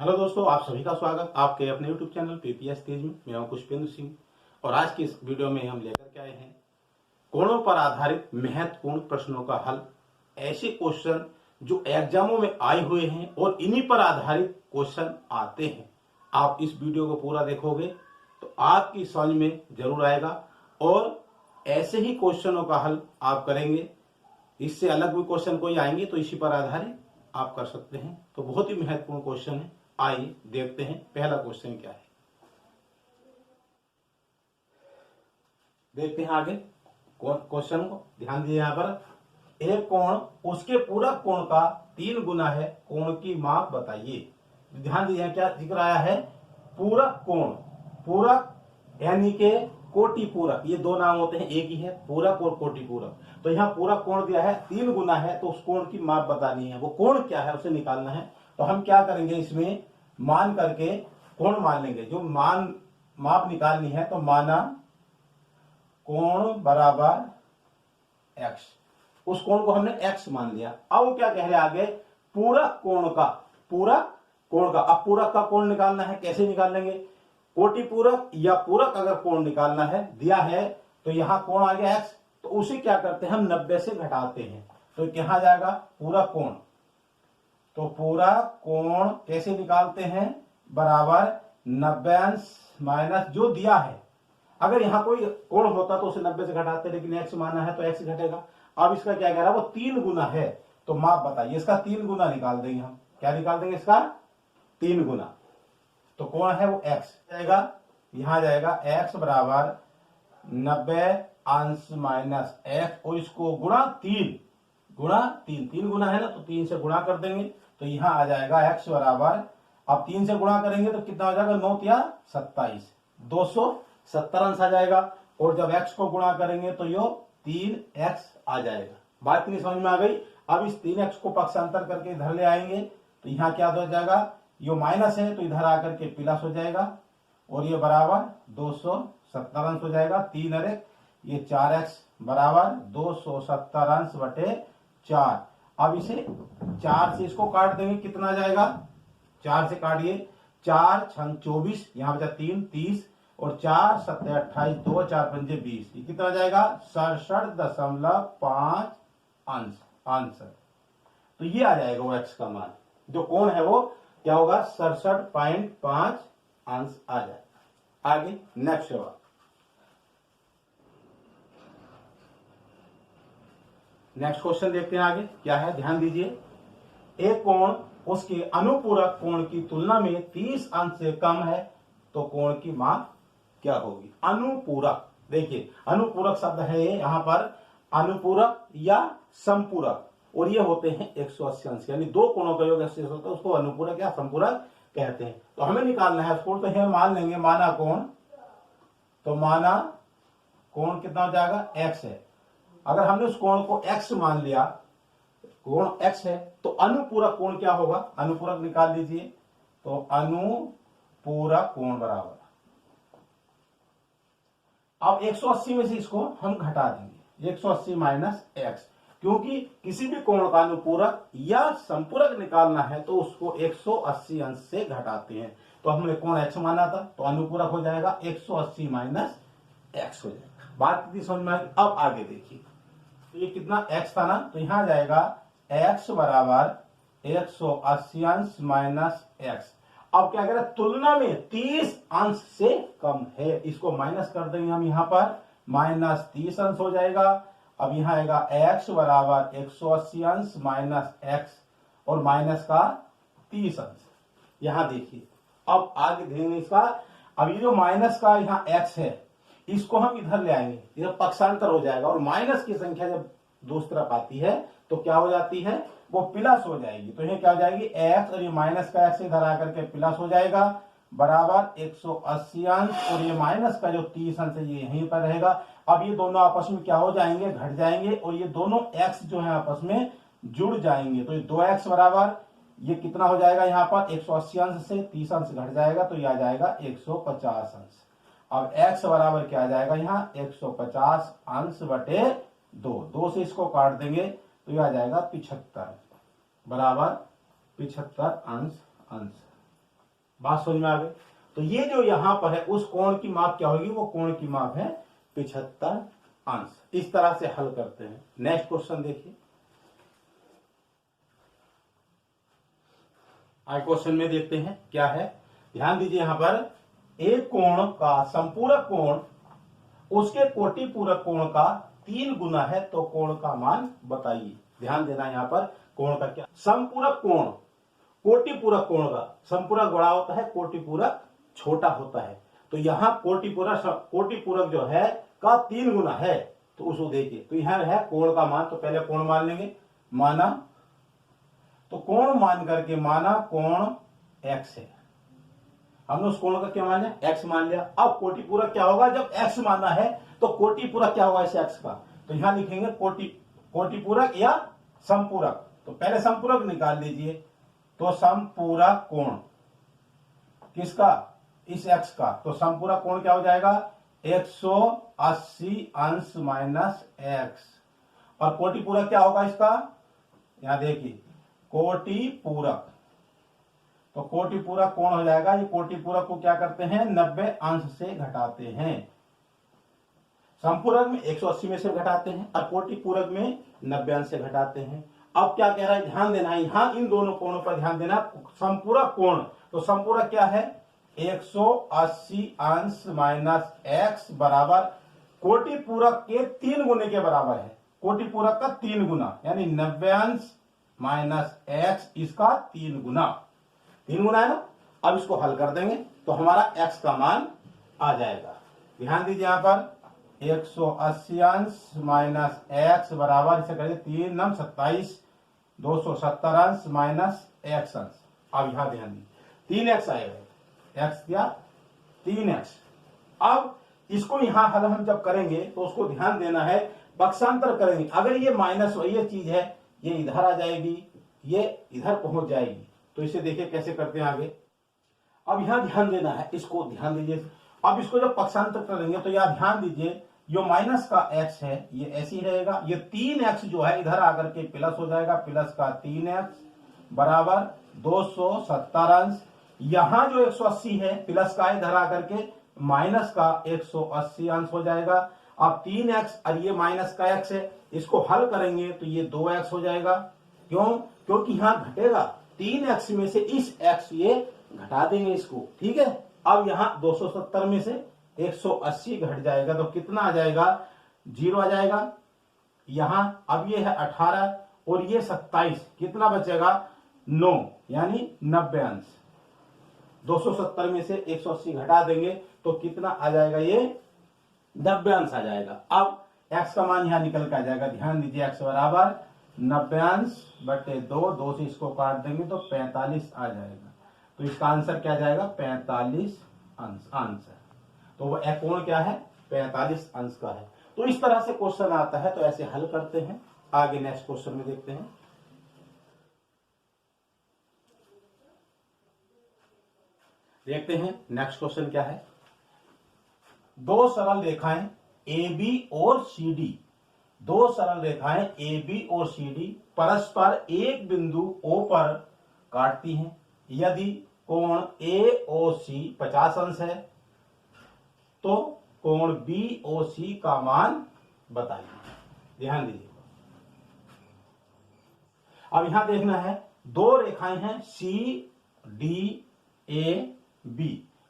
Hello दोस्तों, आप सभी का स्वागत आपके अपने यूट्यूब चैनल पीपीएस तेज में। मैं हूं पुष्पेंद्र सिंह और आज की इस वीडियो में हम लेकर के आए हैं कोणों पर आधारित महत्वपूर्ण प्रश्नों का हल। ऐसे क्वेश्चन जो एग्जामों में आए हुए हैं और इन्हीं पर आधारित क्वेश्चन आते हैं। आप इस वीडियो को पूरा देखोगे तो आपकी समझ में जरूर आएगा और ऐसे ही क्वेश्चनों का हल आप करेंगे। इससे अलग भी क्वेश्चन कोई आएंगे तो इसी पर आधारित आप कर सकते हैं। तो बहुत ही महत्वपूर्ण क्वेश्चन है। आइए देखते हैं पहला क्वेश्चन क्या है। देखते हैं आगे क्वेश्चन को, ध्यान दीजिए। यहाँ पर एक कोण उसके पूरक कोण का 3 गुना है, कोण की माप बताइए। ध्यान दीजिए क्या जिक्र आया है, पूरक कोण। पूरक यानी के कोटि पूरक, ये दो नाम होते हैं, एक ही है पूरक और कोटि पूरक। तो यहाँ पूरक कोण दिया है 3 गुना है, तो उस कोण की माप बतानी है। वो कोण क्या है उसे निकालना है। तो हम क्या करेंगे, इसमें मान करके कोण मान लेंगे। जो माप निकालनी है तो माना कोण बराबर x, उस कोण को हमने x मान लिया। अब वो क्या कह रहे आगे, पूरक कोण का। पूरक कोण का, अब पूरक का कोण निकालना है। कैसे निकाल लेंगे, कोटि पूरक या पूरक अगर कोण निकालना है दिया है तो यहां कोण आ गया x, तो उसे क्या करते हैं हम 90 से घटाते हैं। तो क्या जाएगा पूरक कोण। तो पूरा कोण कैसे निकालते हैं, बराबर 90 अंश माइनस जो दिया है। अगर यहां कोई कोण होता तो उसे 90 से घटाते, लेकिन x माना है तो x घटेगा। अब इसका क्या कह रहा है, वो 3 गुना है, तो माप बताइए। इसका 3 गुना निकाल देंगे हम। क्या निकाल देंगे, इसका 3 गुना। तो कोण है वो x जाएगा, यहां जाएगा x बराबर 90 अंश माइनस x, और इसको गुणा 3 3 गुना है ना, तो 3 से गुणा कर देंगे। तो यहां आ जाएगा x बराबर, अब 3 से गुणा करेंगे तो कितना हो जाएगा, 9 या 27, 270 अंश आ जाएगा। और जब x को गुणा करेंगे तो यो 3x आ जाएगा। बात नहीं समझ में आ गई। अब इस 3x को पक्षांतर करके इधर ले आएंगे तो यहाँ क्या हो जाएगा, यो माइनस है तो इधर आकर के प्लस हो जाएगा, और ये बराबर 270 अंश हो जाएगा। 3 अरे ये 4x बराबर 270 अंश बटे 4। अब इसे 4 से इसको काट देंगे, कितना जाएगा, 4 से काटिए, 4 छंग 24, यहां बचा 3 30, और 4 7 28, 2 4 5 20, ये कितना जाएगा 67.5 अंश आंसर। तो ये आ जाएगा वो x का मान। जो कोण है वो क्या होगा, 67.5 अंश आ जाएगा। आगे नेक्स्ट सवाल। नेक्स्ट क्वेश्चन देखते हैं आगे क्या है, ध्यान दीजिए। एक कोण उसके अनुपूरक कोण की तुलना में 30 अंश से कम है, तो कोण की माप क्या होगी। अनुपूरक, देखिए अनुपूरक शब्द है यहां पर, अनुपूरक या संपूरक, और ये होते हैं 180 अंश, यानी दो कोणों का योग 180 होता है, उसको अनुपूरक या संपूरक कहते हैं। तो हमें निकालना है उसको, तो यह मान लेंगे, माना कोण, तो माना कोण कितना हो जाएगा, x है। अगर हमने उस कोण को x मान लिया, कोण x है, तो अनुपूरक कोण क्या होगा, अनुपूरक निकाल लीजिए। तो अनुपूरक कोण बराबर, अब 180 में से इसको हम घटा देंगे, 180 माइनस x, क्योंकि किसी भी कोण का अनुपूरक या संपूरक निकालना है तो उसको 180 अंश से घटाते हैं। तो हमने कोण x माना था, तो अनुपूरक हो जाएगा 180 माइनस x हो जाएगा। बात कितनी समझ में आई। अब आगे देखिए, तो ये कितना x था ना, तो यहां जाएगा x बराबर 180 अंश माइनस x। अब क्या करें, तुलना में 30 अंश से कम है, इसको माइनस कर देंगे हम, यहां पर माइनस 30 अंश हो जाएगा। अब यहां आएगा x बराबर 180 अंश माइनस x, और माइनस का 30 अंश। यहां देखिए, अब आगे देंगे इसका। अब ये जो माइनस का यहाँ x है, इसको हम इधर ले आएंगे, इधर पक्षांतर हो जाएगा, और माइनस की संख्या जब दूसरी तरफ आती है तो क्या हो जाती है, वो प्लस हो जाएगी। तो ये क्या हो जाएगी, x, और ये माइनस का x इधर आकर के प्लस हो जाएगा, बराबर 180 अंश, और ये माइनस का जो 30 अंश है ये यहीं पर रहेगा। अब ये दोनों आपस में क्या हो जाएंगे, घट जाएंगे, और ये दोनों x जो है आपस में जुड़ जाएंगे। तो ये 2x बराबर, ये कितना हो जाएगा, यहाँ पर 180 अंश से 30 अंश घट जाएगा, तो ये आ जाएगा 150 अंश। अब x बराबर क्या आ जाएगा, यहाँ 150 अंश बटे 2 से इसको काट देंगे तो ये आ जाएगा 75 बराबर 75 अंश। बात समझ में आ गई। तो ये जो यहां पर है उस कोण की माप क्या होगी, वो कोण की माप है 75 अंश। इस तरह से हल करते हैं। नेक्स्ट क्वेश्चन देखिए। आज क्वेश्चन में देखते हैं क्या है। ध्यान दीजिए, यहां पर एक कोण का संपूरक कोण उसके कोटि पूरक कोण का 3 गुना है, तो कोण का मान बताइए। ध्यान देना, यहां पर कोण का क्या, संपूरक कोण कोटि पूरक कोण का, संपूरक बड़ा होता है, कोटि पूरक छोटा होता है। तो यहां कोटि पूरक जो है का 3 गुना है, तो उसको देखिए। तो यहां है कोण का मान, तो पहले कोण मान लेंगे। माना, तो कोण मान करके माना कोण x है, हमने उस कोण का क्या मान लिया, x मान लिया। अब कोटि पूरक क्या होगा, जब x माना है तो कोटि पूरक क्या होगा इस x का, तो यहां लिखेंगे कोटि पूरक या संपूरक। तो पहले संपूरक निकाल लीजिए। तो संपूरक कोण किसका, इस x का, तो संपूरक कोण क्या हो जाएगा 180 अंश माइनस x। और कोटि पूरक क्या होगा इसका, यहां देखिए कोटि पूरक, तो कोटि पूरक कौन हो जाएगा, ये कोटि पूरक को क्या करते हैं 90 अंश से घटाते हैं। संपूरक में 180 में से घटाते हैं और कोटि पूरक में 90 अंश से घटाते हैं। अब क्या कह रहा है, ध्यान देना है, यहां इन दोनों कोणों पर ध्यान देना। संपूरक कोण, तो संपूरक क्या है 180 अंश माइनस x बराबर कोटि पूरक के 3 गुने के बराबर है। कोटि पूरक का 3 गुना यानी 90 अंश माइनस x, इसका 3 गुना है ना। अब इसको हल कर देंगे तो हमारा x का मान आ जाएगा। ध्यान दीजिए, यहां पर 180 अंश माइनस x बराबर, इसे करिए 3 9 27, 270 अंश माइनस x अंश। अब यहां ध्यान दीजिए 3x आएगा, x क्या 3x। अब इसको यहां हल हम जब करेंगे तो उसको ध्यान देना है, पक्षांतर करेंगे। अगर ये माइनस ये चीज है, ये इधर आ जाएगी, ये इधर पहुंच जाएगी। तो इसे देखिए कैसे करते हैं आगे। अब यहां ध्यान देना है, इसको ध्यान दीजिए। अब इसको जब पक्षांतर करेंगे तो यहां ध्यान दीजिए, जो माइनस का x है ये ऐसे ही रहेगा, ये 3x जो है इधर आकर के प्लस हो जाएगा, प्लस का 3x बराबर 270 अंश। यहां जो 180 है प्लस का इधर आकर के माइनस का 180 अंश हो जाएगा। अब 3x और ये माइनस का x है, इसको हल करेंगे तो ये 2x हो जाएगा। क्यों, क्योंकि यहां घटेगा 3x में से इस x ये घटा देंगे इसको, ठीक है। अब यहां 270 में से 180 घट जाएगा तो कितना आ जाएगा, 0 आ जाएगा यहां। अब ये है 18 और ये 27, कितना बचेगा 9 यानी 90 अंश। 270 में से 180 घटा देंगे तो कितना आ जाएगा, ये 90 अंश आ जाएगा। अब x का मान यहां निकल के आ जाएगा। ध्यान दीजिए, x बराबर 90 अंश बटे 2 से इसको काट देंगे तो 45 आ जाएगा। तो इसका आंसर क्या जाएगा 45 अंश है। तो वो कोण क्या है 45 अंश का है। तो इस तरह से क्वेश्चन आता है, तो ऐसे हल करते हैं। आगे नेक्स्ट क्वेश्चन में देखते हैं। नेक्स्ट क्वेश्चन क्या है। दो सरल रेखाएं AB और CD, दो सरल रेखाएं AB और CD परस्पर एक बिंदु O पर काटती हैं। यदि कोण AOC 50 अंश है तो कोण BOC का मान बताइए। ध्यान दीजिए, अब यहां देखना है, दो रेखाएं हैं CDAB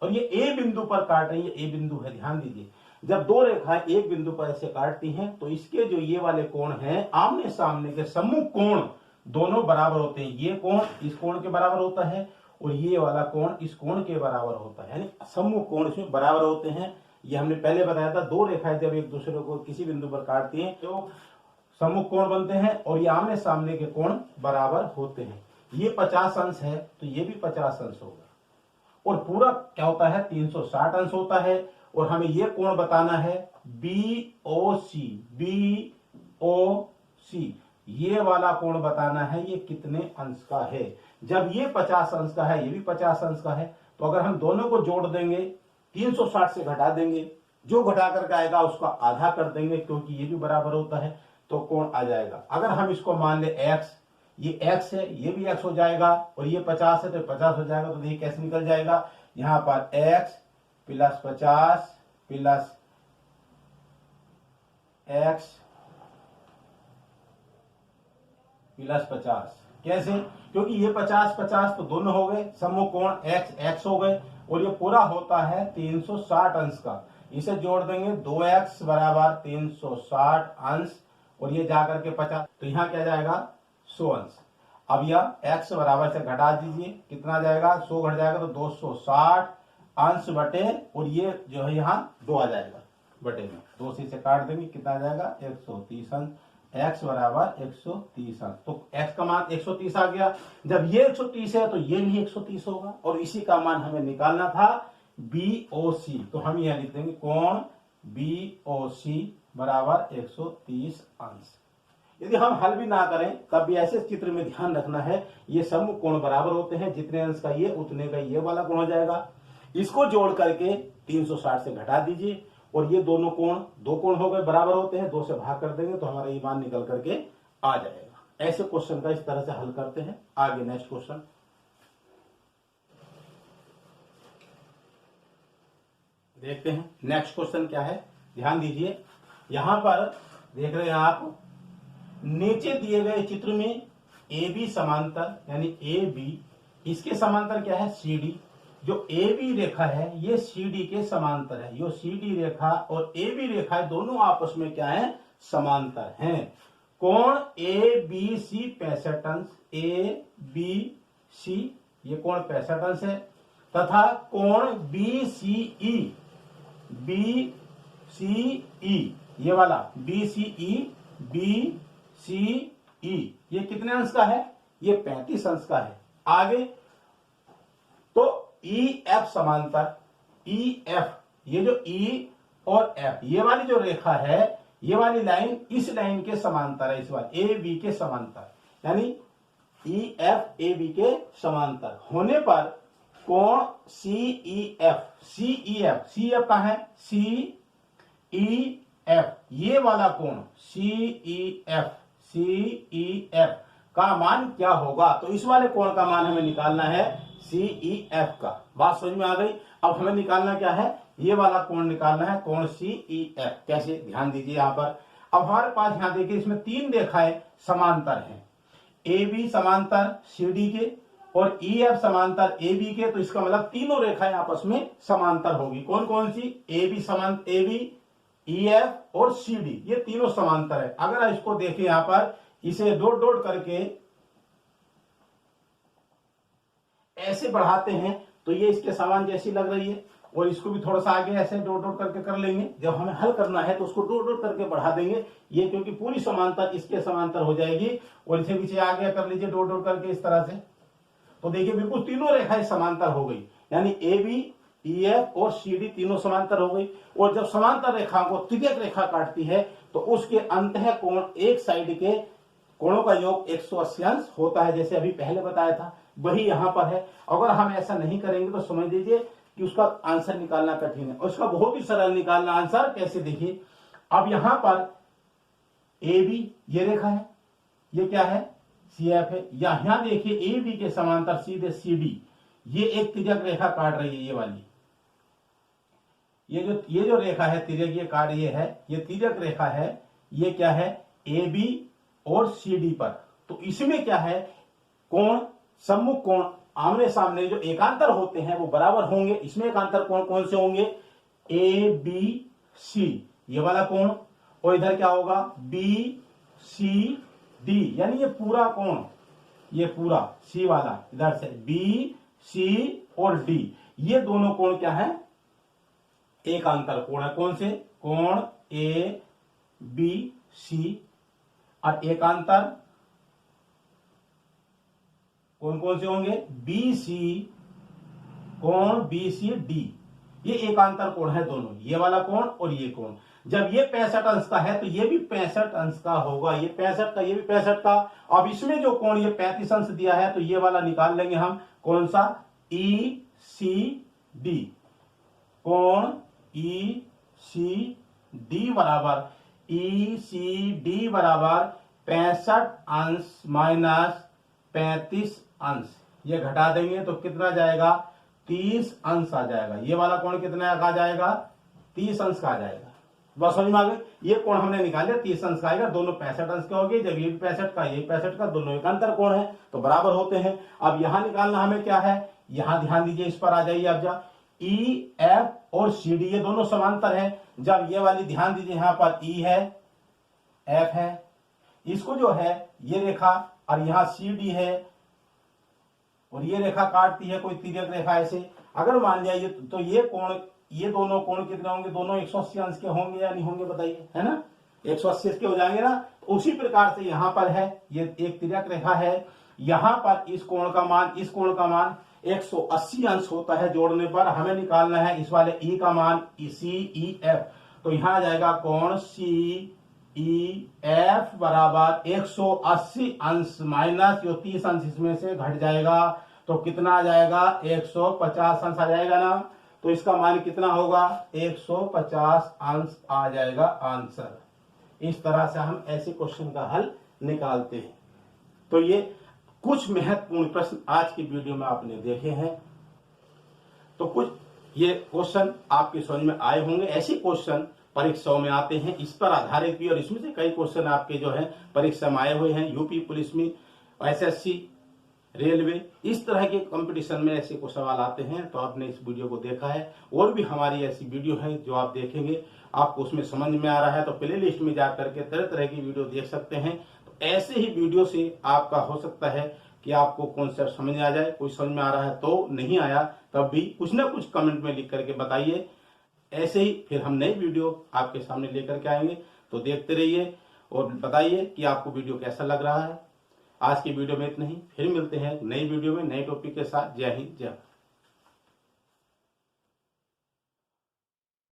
और ये A बिंदु पर काट रही है, A बिंदु है। ध्यान दीजिए, जब दो रेखाएं एक बिंदु पर ऐसे काटती हैं तो इसके जो ये वाले कोण हैं आमने सामने के सम्मुख कोण दोनों बराबर होते हैं। ये कोण इस कोण के बराबर होता है और ये वाला कोण इस कोण के बराबर होता है, यानी सम्मुख कोण इसमें बराबर होते हैं। ये हमने पहले बताया था, दो रेखाएं जब एक दूसरे को किसी बिंदु पर काटती हैं तो सम्मुख कोण बनते हैं और ये आमने सामने के कोण बराबर होते हैं। ये 50 अंश है तो ये भी 50 अंश होगा और पूरा क्या होता है 360 अंश होता है। और हमें ये कोण बताना है BOC, ये वाला कोण बताना है ये कितने अंश का है। जब ये 50 अंश का है, ये भी 50 अंश का है, तो अगर हम दोनों को जोड़ देंगे 360 से घटा देंगे, जो घटा करके आएगा उसका आधा कर देंगे क्योंकि ये भी बराबर होता है, तो कोण आ जाएगा। अगर हम इसको मान ले x, ये x है, ये भी x हो जाएगा, और ये 50 है तो 50 हो जाएगा। तो देखिए कैसे निकल जाएगा, यहाँ पर x plus 50 plus x plus 50। कैसे? क्योंकि ये 50 50 तो दोनों हो गए, समूह कोण x x हो गए, और ये पूरा होता है 360 अंश का। इसे जोड़ देंगे 2x बराबर 360 अंश, और ये जाकर के 50, तो यहाँ क्या जाएगा 100 अंश। अब यह x बराबर से घटा दीजिए, कितना जाएगा 100 घट जाएगा तो 260 अंश बटे, और ये जो है यहाँ 2 आ जाएगा बटे में, 2 से काट देंगे, कितना आ जाएगा 130 अंश। x बराबर 130 अंश, तो x का मान 130 आ गया। जब ये 130 है तो ये भी 130 होगा, और इसी का मान हमें निकालना था BOC। तो हम यह लिख देंगे कोण BOC बराबर 130 अंश। यदि हम हल भी ना करें तब भी ऐसे चित्र में ध्यान रखना है, ये समूह कोण बराबर होते हैं, जितने अंश का ये उतने का ये वाला कोण हो जाएगा। इसको जोड़ करके 360 से घटा दीजिए, और ये दोनों कोण, दो कोण हो गए बराबर होते हैं, 2 से भाग कर देंगे तो हमारा ये मान निकल करके आ जाएगा। ऐसे क्वेश्चन का इस तरह से हल करते हैं। आगे नेक्स्ट क्वेश्चन देखते हैं। नेक्स्ट क्वेश्चन क्या है, ध्यान दीजिए। यहां पर देख रहे हैं आप, नीचे दिए गए चित्र में AB समांतर यानी AB, इसके समांतर क्या है CD। जो AB रेखा है ये CD के समांतर है, यो CD रेखा और AB रेखा दोनों आपस में क्या है, समांतर हैं। कोण ABC 65 अंश, ABC ये कोण 65 अंश है, तथा कोण BCE ये वाला BCE ये कितने अंश का है, ये 35 अंश का है। आगे तो EF समांतर, EF ये जो E और F ये वाली जो रेखा है, ये वाली लाइन इस लाइन के समांतर है, इस बार AB के समांतर, यानी EF AB के समांतर होने पर कोण CEF कहां है, CEF ये वाला कोण CEF का मान क्या होगा। तो इस वाले कोण का मान हमें निकालना है CEF का। बात समझ में आ गई। अब हमें निकालना क्या है, ये वाला कोण निकालना है, कोण CEF। कैसे, ध्यान दीजिए यहां पर। अब हमारे पास यहां देखिए इसमें 3 रेखाएं समांतर हैं, AB समांतर CD के और EF समांतर AB के। तो इसका मतलब तीनों रेखाएं आपस में समांतर होगी। कौन कौन सी, AB EF और CD ये तीनों समांतर है। अगर इसको देखें यहां पर, इसे डॉट डॉट करके ऐसे बढ़ाते हैं तो ये इसके समान जैसी लग रही है, और इसको भी थोड़ा सा आगे ऐसे डॉट डॉट करके कर लेंगे। जब हमें हल करना है तो उसको डॉट डॉट करके बढ़ा देंगे, ये क्योंकि पूरी समांतर इसके समांतर हो जाएगी। और इसे पीछे आगे कर लीजिए डॉट डॉट करके इस तरह से, तो देखिए बिल्कुल तीनों रेखाएं समांतर हो गई, यानी AB EF और CD तीनों समांतर हो गई। और जब समांतर रेखा को तिर्यक रेखा काटती है तो उसके अंतः कोण एक साइड के कोणों का योग 180 अंश होता है, जैसे अभी पहले बताया था, वही यहां पर है। अगर हम ऐसा नहीं करेंगे तो समझ लीजिए कि उसका आंसर निकालना कठिन है। और उसका बहुत ही सरल निकालना आंसर कैसे, देखिए अब यहां पर AB ये रेखा है, ये क्या है CF है। यहां देखिए AB के समांतर सीधे CD ये एक तिर्यक रेखा काट रही है, ये वाली ये जो रेखा है तिर्यक, ये काट ये है, ये तिर्यक रेखा है, ये क्या है AB और CD पर। तो इसमें क्या है, कोण सम्मुख कोण आमने सामने जो एकांतर होते हैं वो बराबर होंगे। इसमें एकांतर कोण कौन से होंगे, ABC ये वाला कोण, और इधर क्या होगा BCD, यानी ये पूरा कोण, ये पूरा C वाला इधर से BC और D ये दोनों कोण क्या है, एकांतर कोण है। कौन से, कोण ABC। और एकांतर कौन कौन से होंगे, BC, कोण BCD ये एकांतर कोण है दोनों, ये वाला कोण और ये कोण। जब ये 65 अंश का है तो ये भी 65 अंश का होगा, ये 65 का, ये भी 65 का। अब इसमें जो कोण ये 35 अंश दिया है तो ये वाला निकाल लेंगे हम, कौन सा, ECD, कोण ECD बराबर 65 अंश माइनस 35 अंश। ये घटा देंगे तो कितना जाएगा, 30 अंश आ जाएगा। ये वाला कोण कितना का जाएगा, 30 अंश का आ जाएगा। बस समझ में आ गई। ये कोण हमने निकाल लिया, 30 अंश का आएगा। दोनों 65 अंश के हो गए। जब ये 65 का, ये 65 का, दोनों एक अंतर कोण है तो बराबर होते हैं। अब यहां निकालना हमें क्या है, यहां ध्यान दीजिए, इस पर आ जाइए आप। जा ई एफ और सी डी ये दोनों समांतर है। जब ये वाली ध्यान दीजिए, यहां पर ई है, एफ है, इसको जो है ये रेखा, और यहां सी डी है और ये रेखा काटती है कोई तिर्यक रेखा ऐसे। अगर मान लिया ये, तो ये कोण, ये दोनों कोण कितने होंगे, दोनों 180 अंश के होंगे या नहीं होंगे बताइए, है ना, 180 के हो जाएंगे ना। तो उसी प्रकार से यहां पर है, ये एक तिर्यक रेखा है, यहां पर इस कोण का मान, इस कोण का मान 180 अंश होता है। जोड़ने पर हमें निकालना है इस वाले ई का मान, सी ई एफ। तो यहां आ जाएगा कोण सी ई एफ बराबर 180 अंश माइनस जो 30 अंश इसमें से घट जाएगा तो कितना आ जाएगा, 150 अंश आ जाएगा ना। तो इसका मान कितना होगा, 150 अंश आ जाएगा आंसर। इस तरह से हम ऐसे क्वेश्चन का हल निकालते हैं। तो ये कुछ महत्वपूर्ण प्रश्न आज की वीडियो में आपने देखे हैं। तो कुछ ये क्वेश्चन आपके समझ में आए होंगे। ऐसे क्वेश्चन परीक्षाओं में आते हैं, इस पर आधारित भी, और इसमें से कई क्वेश्चन आपके जो है परीक्षा में आए हुए हैं। यूपी पुलिस में, एसएससी, रेलवे, इस तरह के कंपटीशन में ऐसे को सवाल आते हैं। तो आपने इस वीडियो को देखा है, और भी हमारी ऐसी वीडियो है जो आप देखेंगे, आपको उसमें समझ में आ रहा है तो प्ले लिस्ट में जाकर के तरह तरह की वीडियो देख सकते हैं। तो ऐसे ही वीडियो से आपका हो सकता है कि आपको कॉन्सेप्ट समझ आ जाए। कोई समझ में आ रहा है तो, नहीं आया तब भी कुछ ना कुछ कमेंट में लिख करके बताइए। ऐसे ही फिर हम नई वीडियो आपके सामने लेकर के आएंगे। तो देखते रहिए और बताइए कि आपको वीडियो कैसा लग रहा है। आज की वीडियो में इतना ही, फिर मिलते हैं नई वीडियो में नए टॉपिक के साथ। जय हिंद, जय भारत।